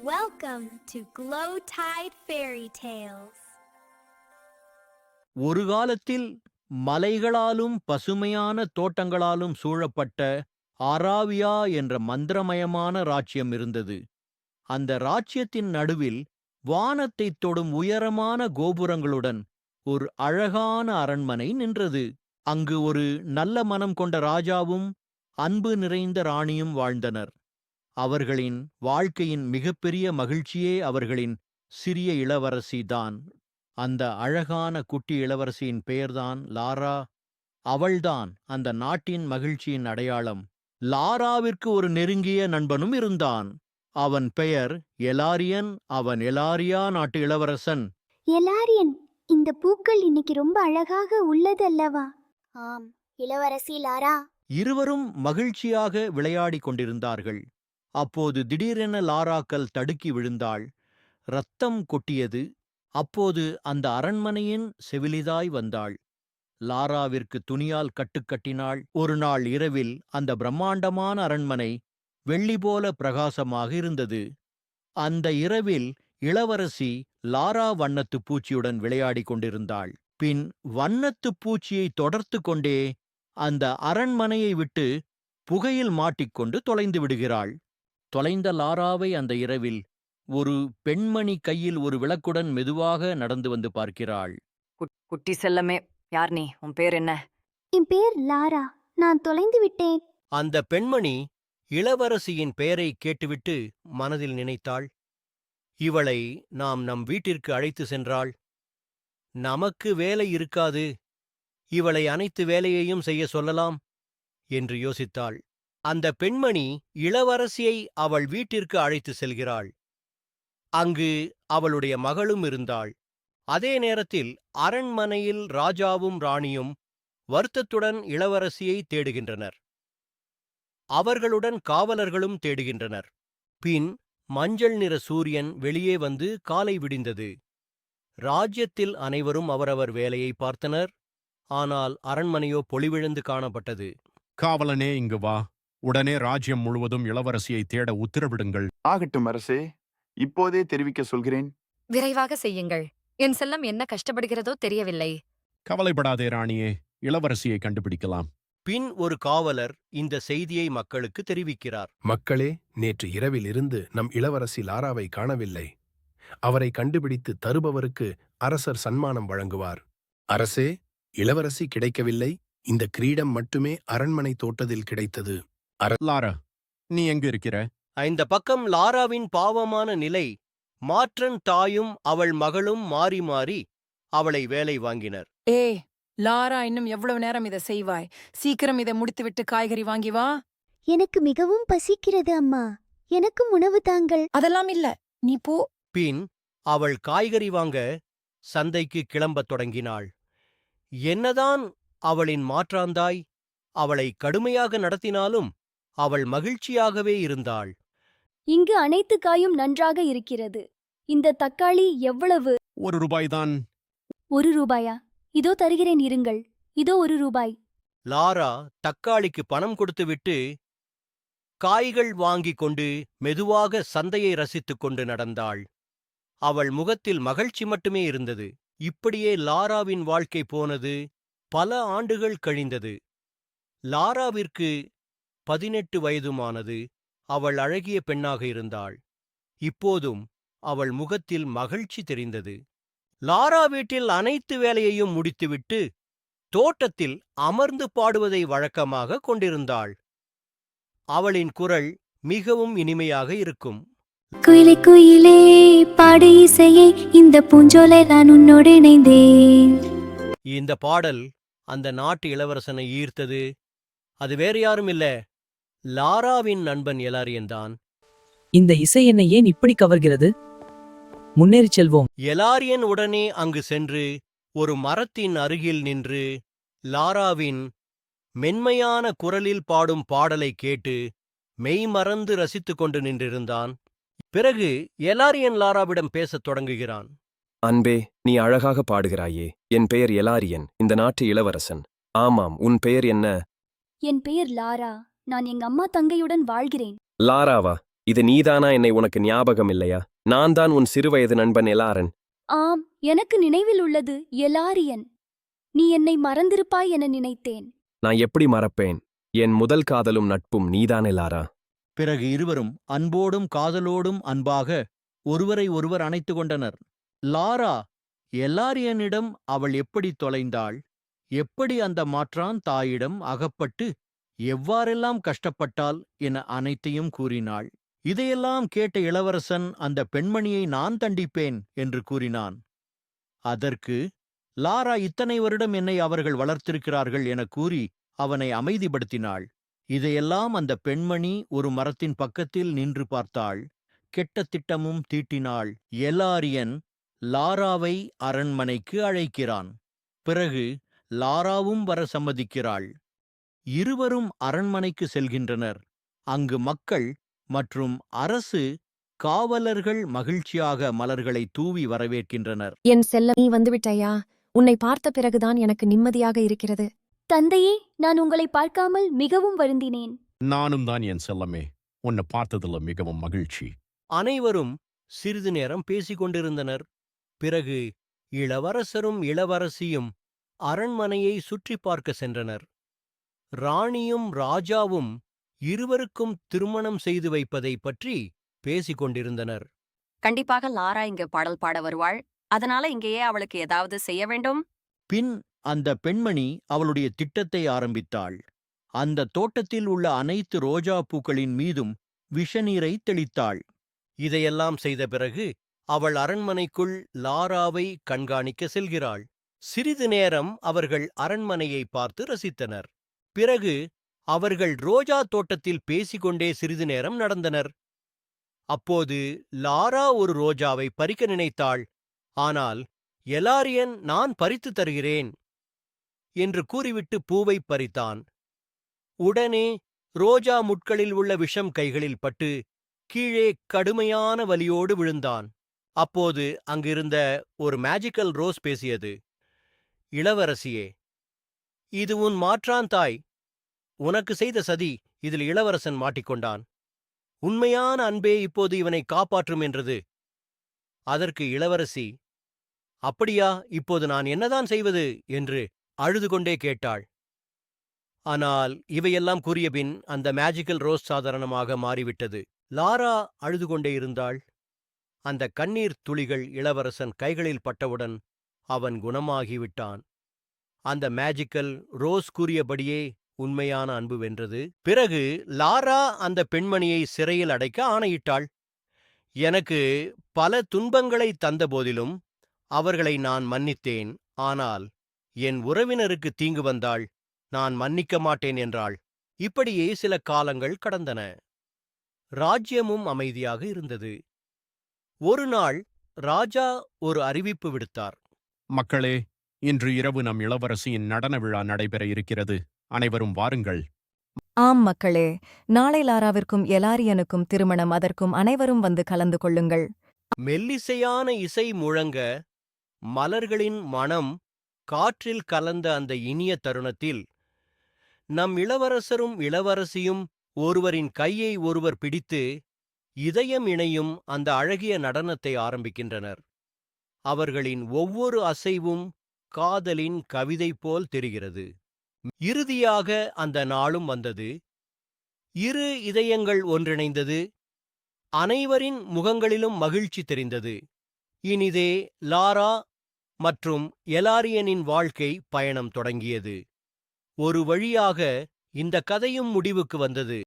Welcome to Glow Tide Fairy Tales. ஒரு காலத்தில் மலைகளாலும் பசுமையான தோட்டங்களாலும் சூழப்பட்ட ஆராவியா என்ற மந்திரமயமான ராஜ்யம் இருந்தது. அந்த ராஜ்யத்தின் நடுவில் வானத்தைத் தொடும் உயரமான கோபுரங்களுடன் ஒரு அழகான அரண்மனை நின்றது. அங்கு ஒரு நல்ல மனம் கொண்ட ராஜாவும் அன்பு நிறைந்த ராணியும் வாழ்ந்தனர். அவர்களின் வாழ்க்கையின் மிகப்பெரிய மகிழ்ச்சியே அவர்களின் சிறிய இளவரசி தான். அந்த அழகான குட்டி இளவரசியின் பெயர்தான் லாரா. அவள்தான் அந்த நாட்டின் மகிழ்ச்சியின் அடையாளம். லாராவிற்கு ஒரு நெருங்கிய நண்பனும் இருந்தான். அவன் பெயர் எலாரியன். அவன் எலாரியா நாட்டு இளவரசன். எலாரியன், இந்த பூக்கள் இன்னைக்கு ரொம்ப அழகாக உள்ளது அல்லவா? ஆம், இளவரசி லாரா. இருவரும் மகிழ்ச்சியாக விளையாடிக் கொண்டிருந்தார்கள். அப்போது திடீரென லாராக்கள் தடுக்கி விழுந்தாள். இரத்தம் கொட்டியது. அப்போது அந்த அரண்மனையின் செவிலிதாய் வந்தாள். லாராவிற்கு துணியால் கட்டுக்கட்டினாள். ஒரு நாள் இரவில் அந்த பிரம்மாண்டமான அரண்மனை வெள்ளி போல பிரகாசமாக இருந்தது. அந்த இரவில் இளவரசி லாரா வண்ணத்துப் பூச்சியுடன் விளையாடிக் கொண்டிருந்தாள். பின் வண்ணத்துப் பூச்சியை தொடர்த்து கொண்டே அந்த அரண்மனையை விட்டு புகையில் மாட்டிக்கொண்டு தொலைந்து விடுகிறாள். தொலைந்த லாராவை அந்த இரவில் ஒரு பெண்மணி கையில் ஒரு விளக்குடன் மெதுவாக நடந்து வந்து பார்க்கிறாள். குட்டி செல்லமே, யார் நீ? உன் பேர் என்ன? என் பேர் லாரா. நான் தொலைந்து விட்டேன். அந்த பெண்மணி இளவரசியின் பெயரை கேட்டுவிட்டு மனதில் நினைத்தாள், இவளை நாம் நம் வீட்டிற்கு அழைத்து சென்றாள் நமக்கு வேலை இருக்காது, இவளை அனைத்து வேலையையும் செய்ய சொல்லலாம் என்று யோசித்தாள். அந்த பெண்மணி இளவரசியை அவள் வீட்டிற்கு அழைத்து செல்கிறாள். அங்கு அவளுடைய மகளும் இருந்தாள். அதே நேரத்தில் அரண்மனையில் ராஜாவும் ராணியும் வருத்தத்துடன் இளவரசியை தேடுகின்றனர். அவர்களுடன் காவலர்களும் தேடுகின்றனர். பின் மஞ்சள் நிற சூரியன் வெளியே வந்து காலை விடிந்தது. ராஜ்யத்தில் அனைவரும் அவரவர் வேலையை பார்த்தனர். ஆனால் அரண்மனையோ பொலிவிழந்து காணப்பட்டது. காவலனே, இங்கு வா. உடனே ராஜ்யம் முழுவதும் இளவரசியை தேட உத்தரவிடுங்கள். ஆகட்டும் அரசே, இப்போதே தெரிவிக்க சொல்கிறேன். விரைவாக செய்யுங்கள். என் செல்லம் என்ன கஷ்டப்படுகிறதோ தெரியவில்லை. கவலைப்படாதே ராணியே, இளவரசியை கண்டுபிடிக்கலாம். பின் ஒரு காவலர் இந்த செய்தியை மக்களுக்கு தெரிவிக்கிறார். மக்களே, நேற்று இரவில் இருந்து நம் இளவரசி லாராவை காணவில்லை. அவரை கண்டுபிடித்து தருபவருக்கு அரசர் சன்மானம் வழங்குவார். அரசே, இளவரசி கிடைக்கவில்லை. இந்த கிரீடம் மட்டுமே அரண்மனை தோட்டத்தில் கிடைத்தது. லாரா, நீ எங்கு இருக்கிற? இந்த பக்கம் லாராவின் பாவமான நிலை. மாற்றன் தாயும் அவள் மகளும் மாறி மாறி அவளை வேலை வாங்கினர். லாரா, இன்னும் எவ்வளவு நேரம் இதை செய்வாய்? சீக்கிரம் இதை முடித்துவிட்டு காய்கறி வாங்கி வா. எனக்கு மிகவும் பசிக்கிறது அம்மா. எனக்கும் உணவு தாங்கள். அதெல்லாம் இல்ல, நீ போ. பின் அவள் காய்கறி வாங்க சந்தைக்கு கிளம்பத் தொடங்கினாள். என்னதான் அவளின் மாற்றாந்தாய் அவளை கடுமையாக நடத்தினாலும் அவள் மகிழ்ச்சியாகவே இருந்தாள். இங்கு அனைத்து காயும் நன்றாக இருக்கிறது. இந்த தக்காளி எவ்வளவு? 1 ரூபாய்தான். 1 ரூபாயா? இதோ தருகிறேன், இருங்கள். இதோ 1 ரூபாய். லாரா தக்காளிக்கு பணம் கொடுத்துவிட்டு காய்கள் வாங்கிக் கொண்டு மெதுவாக சந்தையை ரசித்துக் கொண்டு நடந்தாள். அவள் முகத்தில் மகிழ்ச்சி மட்டுமே இருந்தது. இப்படியே லாராவின் வாழ்க்கை போனது. பல ஆண்டுகள் கழிந்தது. லாராவிற்கு 18 வயதுமானது. அவள் அழகிய பெண்ணாக இருந்தாள். இப்போதும் அவள் முகத்தில் மகிழ்ச்சி தெரிந்தது. லாரா வீட்டில் அனைத்து வேலையையும் முடித்துவிட்டு தோட்டத்தில் அமர்ந்து பாடுவதை வழக்கமாக கொண்டிருந்தாள். அவளின் குரல் மிகவும் இனிமையாக இருக்கும். குயிலே குயிலே பாடு இசையே, இந்த பூஞ்சோலை நான் உன்னோடு இணைந்தேன். இந்த பாடல் அந்த நாட்டு இளவரசனை ஈர்த்தது. அது வேறு யாரும் இல்ல, லாராவின் நண்பன் எலாரியன்தான். இந்த இசை என்னை ஏன் இப்படி கவர்கிறது? முன்னேறிச் செல்வோம். எலாரியன் உடனே அங்கு சென்று ஒரு மரத்தின் அருகில் நின்று லாராவின் மென்மையான குரலில் பாடும் பாடலை கேட்டு மெய்மறந்து ரசித்துக் கொண்டு நின்றிருந்தான். பிறகு எலாரியன் லாராவிடம் பேசத் தொடங்குகிறான். அன்பே, நீ அழகாக பாடுகிறாயே. என் பெயர் எலாரியன், இந்த நாட்டு இளவரசன். ஆமாம், உன் பெயர் என்ன? என் பெயர் லாரா. நான் எங்க அம்மா தங்கையுடன் வாழ்கிறேன். லாராவா? இது நீதானா? என்னை உனக்கு ஞாபகம் இல்லையா? நான் தான் உன் சிறுவயது நண்பன் எலாரன். ஆம், எனக்கு நினைவில் உள்ளது, எலாரியன். நீ என்னை மறந்திருப்பாய் என நினைத்தேன். நான் எப்படி மறப்பேன்? என் முதல் காதலும் நட்பும் நீதான் எலாரா. பிறகு இருவரும் அன்போடும் காதலோடும் அன்பாக ஒருவரை ஒருவர் அணைத்து கொண்டனர். லாரா எலாரியனிடம் அவள் எப்படி தொலைந்தாள், எப்படி அந்த மாற்றான் தாயிடம் அகப்பட்டு எவ்வாறெல்லாம் கஷ்டப்பட்டாள் என அனைத்தையும் கூறினாள். இதையெல்லாம் கேட்ட இளவரசன் அந்த பெண்மணியை நான் தண்டிப்பேன் என்று கூறினான். அதற்கு லாரா இத்தனை வருடம் என்னை அவர்கள் வளர்த்திருக்கிறார்கள் என கூறி அவனை அமைதிப்படுத்தினாள். இதையெல்லாம் அந்த பெண்மணி ஒரு மரத்தின் பக்கத்தில் நின்று பார்த்தாள். கெட்ட திட்டமும் தீட்டினாள். எலாரியன் லாராவை அரண்மனைக்கு அழைக்கிறான். பிறகு லாராவும் வர சம்மதிக்கிறாள். இருவரும் அரண்மனைக்கு செல்கின்றனர். அங்கு மக்கள் மற்றும் அரசு காவலர்கள் மகிழ்ச்சியாக மலர்களை தூவி வரவேற்கின்றனர். என் செல்லம், நீ வந்துவிட்டாயா? உன்னை பார்த்த பிறகுதான் எனக்கு நிம்மதியாக இருக்கிறது. தந்தையே, நான் உங்களை பார்க்காமல் மிகவும் வருந்தினேன். நானும் தான் என் செல்லமே. உன்னை பார்த்ததுல மிகவும் மகிழ்ச்சி. அனைவரும் சிறிது நேரம் பேசிக் கொண்டிருந்தனர். பிறகு இளவரசரும் இளவரசியும் அரண்மனையை சுற்றி பார்க்க சென்றனர். ராணியும் ராஜாவும் இருவருக்கும் திருமணம் செய்து வைப்பதை பற்றி பேசிக் கொண்டிருந்தனர். கண்டிப்பாக லாரா இங்கு பாடல் பாட வருவாள். அதனால இங்கேயே அவளுக்கு ஏதாவது செய்ய வேண்டும். பின் அந்த பெண்மணி அவளுடைய திட்டத்தை ஆரம்பித்தாள். அந்த தோட்டத்தில் உள்ள அனைத்து ரோஜா பூக்களின் மீதும் விஷநீரை தெளித்தாள். இதையெல்லாம் செய்த பிறகு அவள் அரண்மனைக்குள் லாராவை கண்காணிக்க செல்கிறாள். சிறிது நேரம் அவர்கள் அரண்மனையை பார்த்து ரசித்தனர். பிறகு அவர்கள் ரோஜா தோட்டத்தில் பேசிக்கொண்டே சிறிது நேரம் நடந்தனர். அப்போது லாரா ஒரு ரோஜாவை பறிக்க நினைத்தாள். ஆனால் எலாரியன் நான் பறித்து தருகிறேன் என்று கூறிவிட்டு பூவை பறித்தான். உடனே ரோஜா முட்களில் உள்ள விஷம் கைகளில் பட்டு கீழே கடுமையான வலியோடு விழுந்தான். அப்போது அங்கிருந்த ஒரு மேஜிக்கல் ரோஸ் பேசியது. இளவரசியே, இது உன் மாற்றான் தாய் உனக்கு செய்த சதி. இதில் இளவரசன் மாட்டிக்கொண்டான். உண்மையான அன்பே இப்போது இவனை காப்பாற்றும் என்றது. அதற்கு இளவரசி, அப்படியா, இப்போது நான் என்னதான் செய்வது என்று அழுது கொண்டே கேட்டாள். ஆனால் இவையெல்லாம் கூறியபின் அந்த மேஜிக்கல் ரோஸ் சாதாரணமாக மாறிவிட்டது. லாரா அழுது கொண்டே இருந்தாள். அந்த கண்ணீர் துளிகள் இளவரசன் கைகளில் பட்டவுடன் அவன் குணமாகிவிட்டான். அந்த மேஜிக்கல் ரோஸ் கூறியபடியே உண்மையான அன்பு வென்றது. பிறகு லாரா அந்த பெண்மணியை சிறையில் அடைக்க ஆணையிட்டாள். எனக்கு பல துன்பங்களை தந்தபோதிலும் அவர்களை நான் மன்னித்தேன். ஆனால் என் உறவினருக்கு தீங்கு வந்தாள், நான் மன்னிக்க மாட்டேன் என்றாள். இப்படியே சில காலங்கள் கடந்தன. ராஜ்யமும் அமைதியாக இருந்தது. ஒரு நாள் ராஜா ஒரு அறிவிப்பு விடுத்தார். மக்களே, இன்று இரவு நம் இளவரசியின் நடன விழா நடைபெற இருக்கிறது. அனைவரும் வாருங்கள். ஆம் மக்களே, நாளை லாராவிற்கும் எலாரியனுக்கும் திருமணம். அதற்கும் அனைவரும் வந்து கலந்து கொள்ளுங்கள். மெல்லிசையான இசை முழங்க, மலர்களின் மணம் காற்றில் கலந்த அந்த இனிய தருணத்தில் நம் இளவரசரும் இளவரசியும் ஒருவரின் கையை ஒருவர் பிடித்து இதயம் இணையும் அந்த அழகிய நடனத்தை ஆரம்பிக்கின்றனர். அவர்களின் ஒவ்வொரு அசைவும் காதலின் கவிதை போல் தெரிகிறது. இறுதியாக அந்த நாளும் வந்தது. இரு இதயங்கள் ஒன்றிணைந்தது. அனைவரின் முகங்களிலும் மகிழ்ச்சி தெரிந்தது. இனிதே லாரா மற்றும் எலாரியனின் வாழ்க்கை பயணம் தொடங்கியது. ஒரு வழியாக இந்த கதையும் முடிவுக்கு வந்தது.